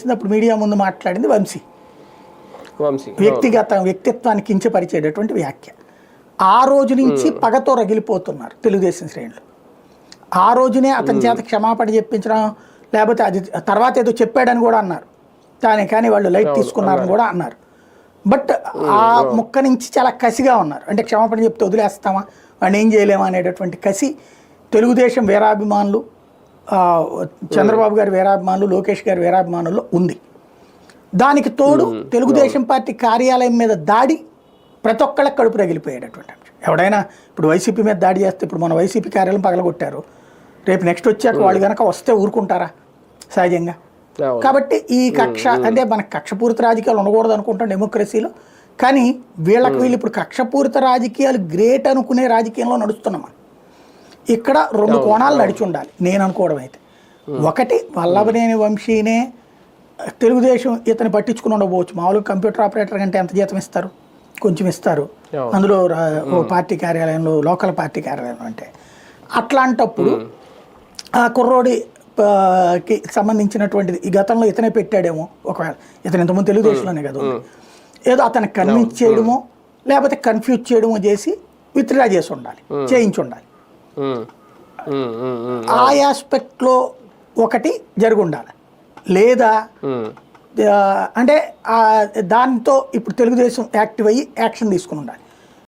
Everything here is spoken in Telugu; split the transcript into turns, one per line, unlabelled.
చేసింది అప్పుడు మీడియా ముందు మాట్లాడింది వంశీ. వ్యక్తిత్వాన్ని కించపరిచేటటువంటి వ్యాఖ్య. ఆ రోజు నుంచి పగతో రగిలిపోతున్నారు తెలుగుదేశం శ్రేణులు. ఆ రోజునే అతని చేత క్షమాపణ చెప్పించడం, లేకపోతే అది తర్వాత ఏదో చెప్పాడని కూడా అన్నారు, కానీ వాళ్ళు లైట్ తీసుకున్నారని కూడా అన్నారు. బట్ ఆ ముక్క నుంచి చాలా కసిగా ఉన్నారు. అంటే క్షమాపణ చెప్తే వదిలేస్తామా, వాడిని ఏం చేయలేమా అనేటటువంటి కసి తెలుగుదేశం వీరాభిమానులు, చంద్రబాబు గారి వీరాభిమానులు, లోకేష్ గారి వీరాభిమానుల్లో ఉంది. దానికి తోడు తెలుగుదేశం పార్టీ కార్యాలయం మీద దాడి ప్రతి ఒక్కళ్ళకి కడుపు రగిలిపోయేటటువంటి అంశం. ఎవడైనా ఇప్పుడు వైసీపీ మీద దాడి చేస్తే, ఇప్పుడు మన వైసీపీ కార్యాలయం పగలగొట్టారు, రేపు నెక్స్ట్ వచ్చాక వాళ్ళు కనుక వస్తే ఊరుకుంటారా సహజంగా? కాబట్టి ఈ కక్ష అంటే మనకు కక్షపూరిత రాజకీయాలు ఉండకూడదు అనుకుంటాం డెమోక్రసీలో. కానీ వీళ్ళు ఇప్పుడు కక్షపూరిత రాజకీయాలు గ్రేట్ అనుకునే రాజకీయంలో నడుస్తున్నాం. ఇక్కడ రెండు కోణాలు నడిచి ఉండాలి నేను అనుకోవడం అయితే. ఒకటి, వల్లభనేని వంశీనే తెలుగుదేశం ఇతను పట్టించుకుని ఉండకపోవచ్చు. మామూలుగా కంప్యూటర్ ఆపరేటర్ కంటే ఎంత జీతం ఇస్తారు? కొంచెం ఇస్తారు. అందులో పార్టీ కార్యాలయంలో, లోకల్ పార్టీ కార్యాలయంలో అంటే అట్లాంటప్పుడు ఆ కుర్రోడికి సంబంధించినటువంటిది ఈ గతంలో ఇతనే పెట్టాడేమో, ఒకవేళ ఇతను ఇంతకుముందు తెలుగుదేశంలోనే కదా, ఏదో అతను కన్విన్స్ చేయడమో లేకపోతే కన్ఫ్యూజ్ చేయడమో చేసి విత్డ్రా చేసి ఉండాలి, చేయించి ఉండాలి. ఆ ఆస్పెక్ట్లో ఒకటి జరిగి ఉండాలి. లేదా అంటే దాంతో ఇప్పుడు తెలుగుదేశం యాక్టివ్ అయ్యి యాక్షన్ తీసుకుని ఉండాలి.